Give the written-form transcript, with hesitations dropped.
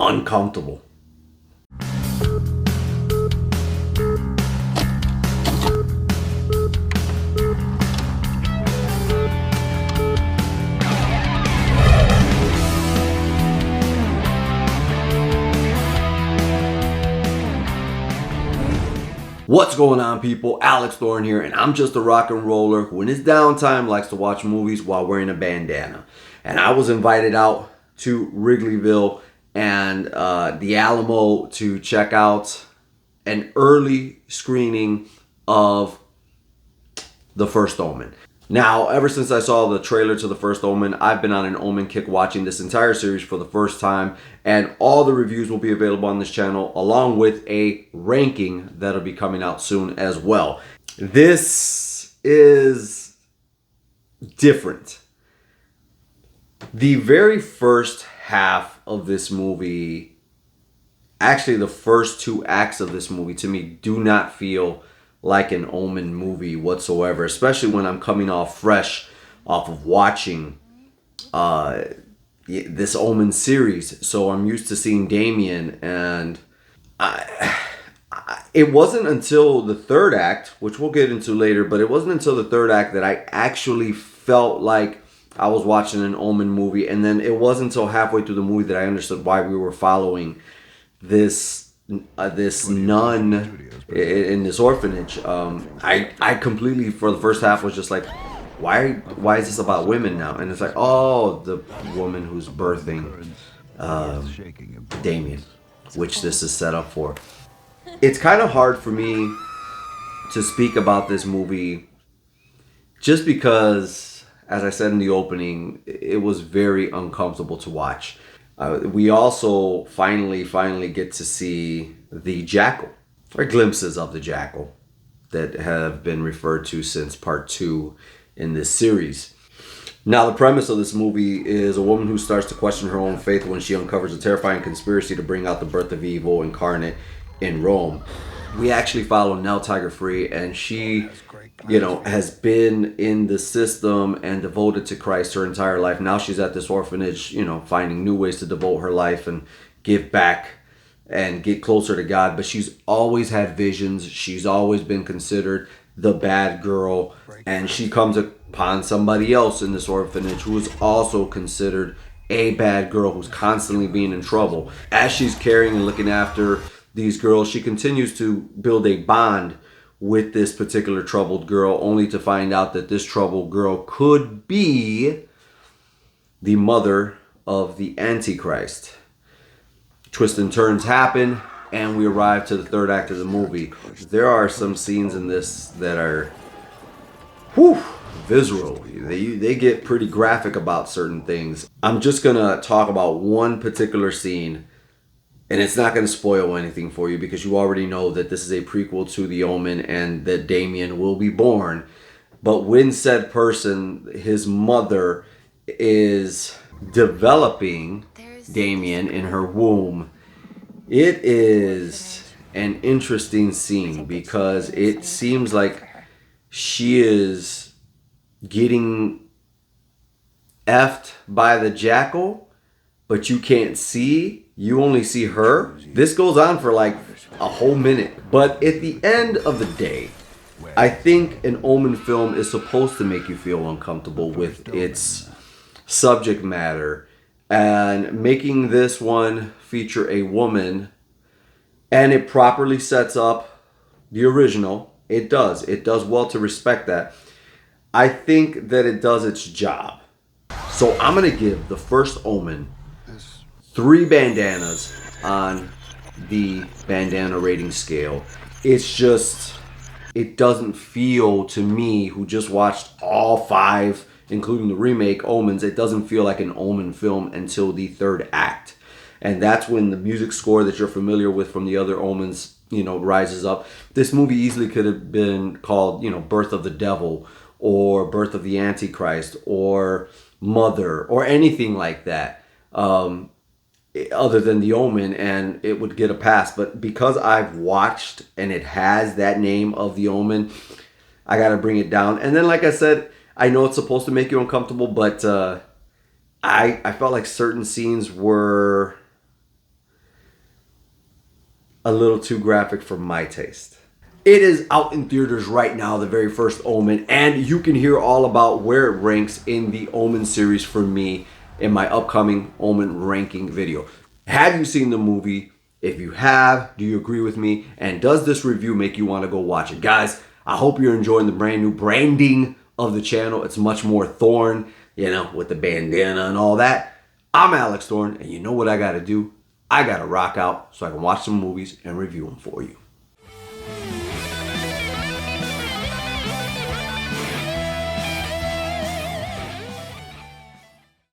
uncomfortable. What's going on, people? Alex Thorne here, and I'm just a rock and roller who in his downtime likes to watch movies while wearing a bandana. And I was invited out to Wrigleyville and the Alamo to check out an early screening of The First Omen. Now, ever since I saw the trailer to The First Omen, I've been on an Omen kick watching this entire series for the first time, and all the reviews will be available on this channel, along with a ranking that'll be coming out soon as well. This is different. The very first half of this movie, actually the first two acts of this movie, to me, do not feel like an Omen movie whatsoever, especially when I'm coming off fresh off of watching this Omen series. So I'm used to seeing Damien, and it wasn't until the third act, which we'll get into later, but it wasn't until the third act that I actually felt like I was watching an Omen movie. And then it wasn't until halfway through the movie that I understood why we were following this nun in this orphanage. I completely, for the first half, was just like, why is this about women now? And it's like, oh, the woman who's birthing Damien, which this is set up for. It's kind of hard for me to speak about this movie just because, as I said in the opening, it was very uncomfortable to watch. We also finally get to see the Jackal, or glimpses of the Jackal, that have been referred to since part 2 in this series. Now, the premise of this movie is a woman who starts to question her own faith when she uncovers a terrifying conspiracy to bring out the birth of evil incarnate in Rome. We actually follow Nell Tiger Free, and she, has been in the system and devoted to Christ her entire life. Now she's at this orphanage, finding new ways to devote her life and give back and get closer to God. But she's always had visions. She's always been considered the bad girl. And she comes upon somebody else in this orphanage who is also considered a bad girl, who's constantly being in trouble. As she's caring and looking after these girls, she continues to build a bond with this particular troubled girl, only to find out that this troubled girl could be the mother of the Antichrist. Twists and turns happen, and we arrive to the third act of the movie. There are some scenes in this that are visceral. They get pretty graphic about certain things. I'm just gonna talk about one particular scene, and it's not going to spoil anything for you because you already know that this is a prequel to The Omen and that Damien will be born. But when said person, his mother, is developing Damien in her womb, it is an interesting scene because it seems like she is getting effed by the Jackal, but you can't see. You only see her. This goes on for like a whole minute. But at the end of the day, I think an Omen film is supposed to make you feel uncomfortable with its subject matter. And making this one feature a woman, and it properly sets up the original. It does well to respect that. I think that it does its job. So I'm going to give The First Omen 3 bandanas on the bandana rating scale. It's just, it doesn't feel to me, who just watched all 5, including the remake Omens, it doesn't feel like an Omen film until the third act. And that's when the music score that you're familiar with from the other Omens, rises up. This movie easily could have been called, Birth of the Devil, or Birth of the Antichrist, or Mother, or anything like that. Other than The Omen, and it would get a pass. But because I've watched and it has that name of The Omen, I gotta bring it down. And then, like I said, I know it's supposed to make you uncomfortable, but I felt like certain scenes were a little too graphic for my taste. It is out in theaters right now, the very first Omen, and you can hear all about where it ranks in the Omen series for me in my upcoming Omen ranking video. Have you seen the movie? If you have, do you agree with me? And does this review make you want to go watch it? Guys, I hope you're enjoying the brand new branding of the channel. It's much more Thorn, you know, with the bandana and all that. I'm Alex Thorn, and you know what I got to do? I got to rock out so I can watch some movies and review them for you.